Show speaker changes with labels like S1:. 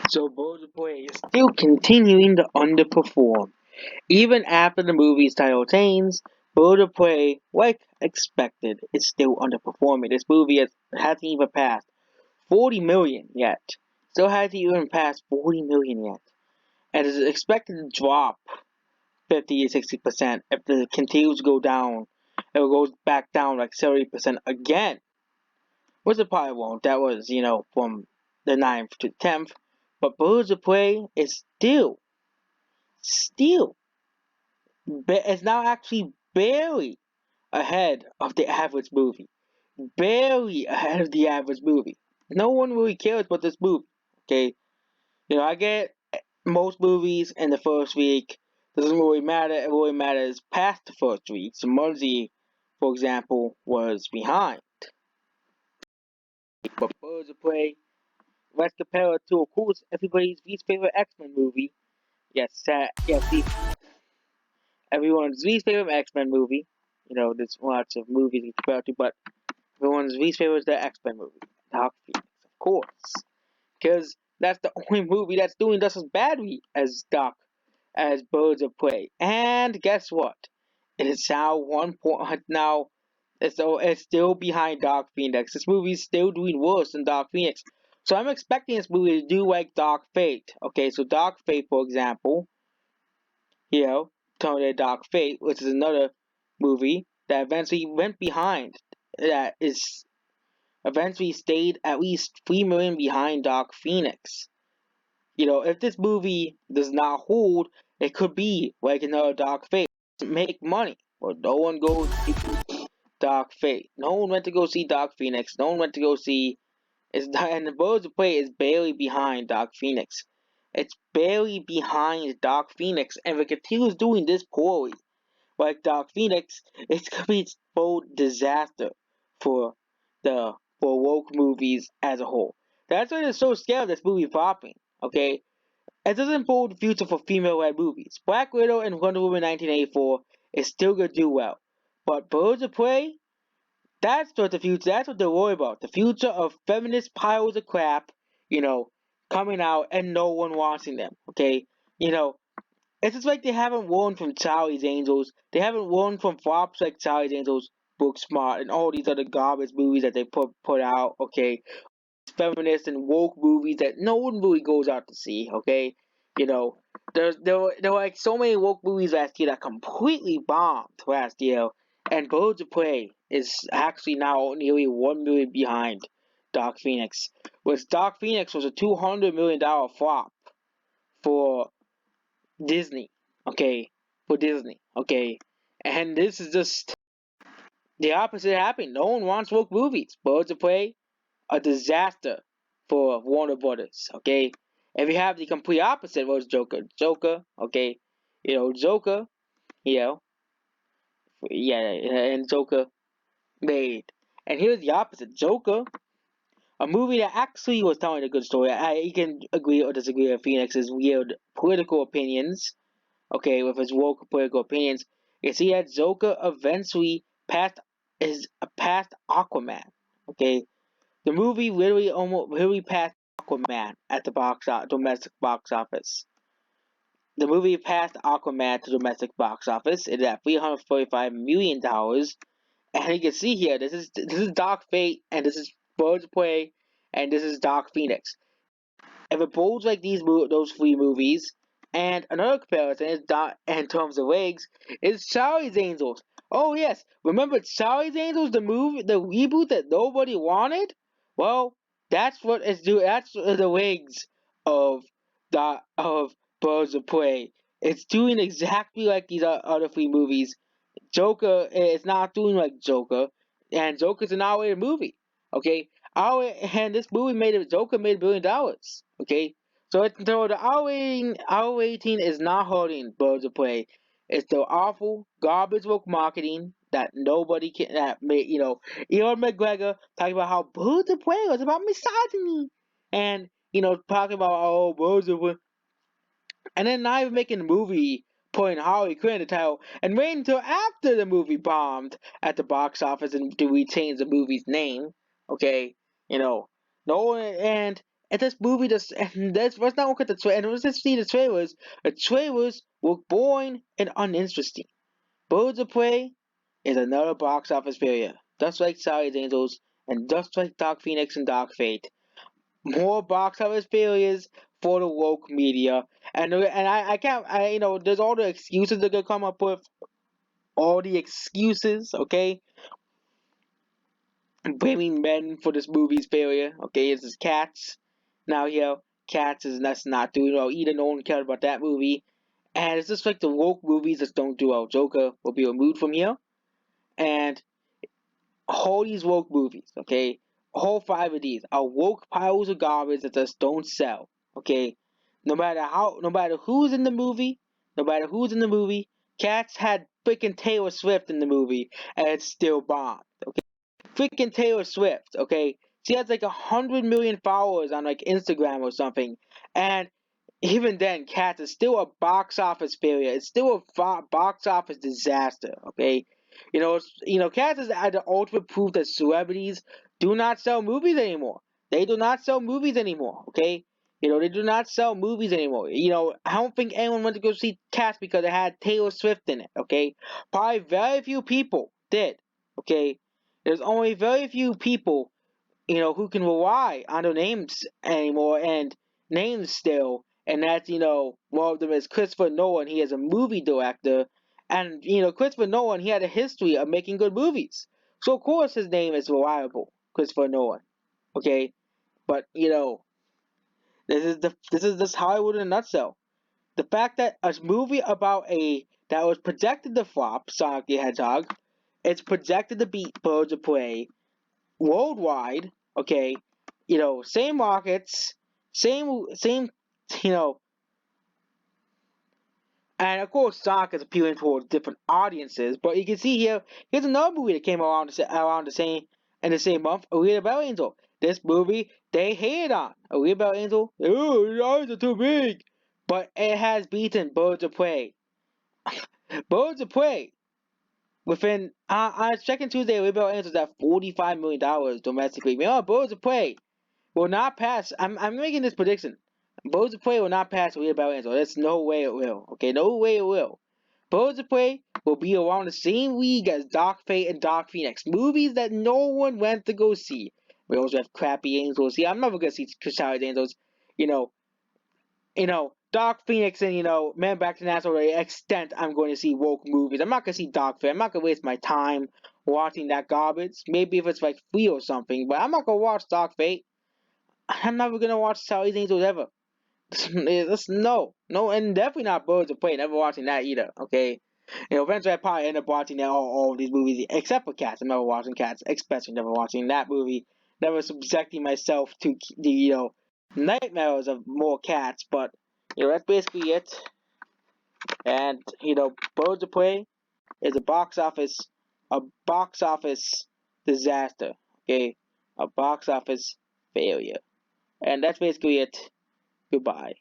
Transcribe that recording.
S1: So Birds of Prey is still continuing to underperform. Even after the movie's title change, Birds of Prey, like expected, is still underperforming. This movie hasn't even passed 40 million yet. Still hasn't even passed 40 million yet. And is expected to drop 50 to 60% if it continues to go down. It goes back down like 70% again. Which it probably won't. That was, from the 9th to 10th. But Birds of Prey is still, it's now actually barely ahead of the average movie. Barely ahead of the average movie. No one really cares about this movie. Okay? I get most movies in the first week. Doesn't really matter. It really matters past the first week. So Muzzy, for example, was behind. But Birds of Prey, let's compare it to, of course, everybody's least favorite X-Men movie. Everyone's least favorite X-Men movie. There's lots of movies you compare it to, but everyone's least favorite is the X-Men movie. Dark Phoenix, of course. Because that's the only movie that's doing just as badly as Birds of Prey. And guess what? It is now 1 point now. It's still behind Dark Phoenix. This movie's still doing worse than Dark Phoenix. So I'm expecting this movie to do like Dark Fate. Okay, so Dark Fate, for example, Tony Dark Fate, which is another movie that eventually went behind. That is eventually stayed at least 3 million behind Dark Phoenix. If this movie does not hold, it could be like another Dark Fate. Make money, but no one goes to see Dark Fate. No one went to go see Dark Phoenix. No one went to go see. And the Birds of Prey is barely behind Dark Phoenix. It's barely behind Dark Phoenix, and if it continues doing this poorly, like Dark Phoenix, it's gonna be a full disaster for for woke movies as a whole. That's why they're so scared of this movie flopping. Okay, it doesn't hold the future for female-led movies. Black Widow and Wonder Woman 1984 is still gonna do well, but Birds of Prey, that's what the future. That's what they're worried about. The future of feminist piles of crap, you know, coming out and no one watching them. Okay, you know, it's just like they haven't learned from Charlie's Angels. They haven't learned from flops like Charlie's Angels, Booksmart, and all these other garbage movies that they put out. Okay, feminist and woke movies that no one really goes out to see. Okay, you know, there were like so many woke movies last year that completely bombed last year, and Birds of Prey is actually now nearly 1 million behind Dark Phoenix, which Dark Phoenix was a $200 million flop for Disney, okay, for Disney, okay, and this is just the opposite happening. No one wants woke movies. Birds of Prey, a disaster for Warner Brothers, okay. If you have the complete opposite, was Joker, okay, Joker, you know, yeah, and Joker made, and here's the opposite, Joker, a movie that actually was telling a good story. You can agree or disagree with Phoenix's weird political opinions, okay, with his woke political opinions. You see that Joker eventually passed Aquaman. Okay, the movie literally passed Aquaman at the domestic box office. The movie passed Aquaman to domestic box office. It is at $345 million, and you can see here this is Dark Fate, and this is Birds of Prey, and this is Dark Phoenix. If it bolds like those three movies, and another comparison is in terms of legs, is Charlie's Angels. Oh yes, remember Charlie's Angels, the movie, the reboot that nobody wanted? Well, that's what it's doing. That's the legs of of Birds of Prey. It's doing exactly like these other three movies. Joker is not doing like Joker, and Joker's an R-rated movie. Okay, and this movie Joker made $1 billion. Okay, so the R rating is not hurting Birds of Prey. It's the awful garbage woke marketing that nobody can that made Ewan McGregor talking about how Birds of Prey was about misogyny, and talking about Birds of Prey, and then not even making the movie, putting Harley Quinn in the title, and waiting until after the movie bombed at the box office and to rechange the movie's name. Okay, no one, and and this movie just and let's not look at the and let's just see the trailers. The trailers were boring and uninteresting. Birds of Prey is another box office failure, just like Charlie's Angels and just like Dark Phoenix and Dark Fate. More box office failures for the woke media, and I can't there's all the excuses they're gonna come up with, all the excuses, okay, blaming men for this movie's failure. Okay, this is Cats. Now here, Cats is that's not doing well. Either no one cared about that movie, and it's just like the woke movies that don't do well. Joker will be removed from here, and all these woke movies, okay, all five of these are woke piles of garbage that just don't sell. Okay, no matter who's in the movie, no matter who's in the movie, Cats had freaking Taylor Swift in the movie, and it still bombed. Okay, freaking Taylor Swift. Okay, she has like 100 million followers on like Instagram or something, and even then, Cats is still a box office failure. It's still a box office disaster. Okay, Cats is the ultimate proof that celebrities do not sell movies anymore. They do not sell movies anymore. Okay, they do not sell movies anymore. I don't think anyone went to go see Cats because it had Taylor Swift in it. Okay, probably very few people did. Okay, there's only very few people who can rely on their names anymore and names still. And that's, one of them is Christopher Nolan. He is a movie director. And, Christopher Nolan, he had a history of making good movies. So, of course, his name is reliable, Christopher Nolan. Okay? But, this is just Hollywood in a nutshell. The fact that a movie that was projected to flop, Sonic the Hedgehog, it's projected to beat Birds of Prey, worldwide, okay, same markets, same, you know, and of course, Sonic is appealing towards different audiences. But you can see here, here's another movie that came around the same month, Alita Battle Angel. This movie they hated on Alita Battle Angel. Oh, your eyes are too big, but it has beaten Birds of Prey. Birds of Prey within on second Tuesday, Alita Battle Angel is at $45 million domestically. Birds of Prey will not pass. I'm making this prediction. Birds of Prey will not pass Alita Battle Angel. There's no way it will. Okay, no way it will. Birds of Prey will be around the same league as Dark Fate and Dark Phoenix. Movies that no one went to go see. We also have crappy angels. See, I'm never gonna see Charlie's Angels. You know, Dark Phoenix and Man Back to National to the extent I'm going to see woke movies. I'm not gonna see Dark Fate. I'm not gonna waste my time watching that garbage. Maybe if it's like free or something, but I'm not gonna watch Dark Fate. I'm never gonna watch Charlie's Angels ever. No, and definitely not Birds of Prey. Never watching that either. Okay, eventually I probably end up watching all of these movies except for Cats. I'm never watching Cats, especially never watching that movie. Never subjecting myself to the nightmares of more cats. But that's basically it. And Birds of Prey is a box office disaster. Okay, a box office failure. And that's basically it. Goodbye.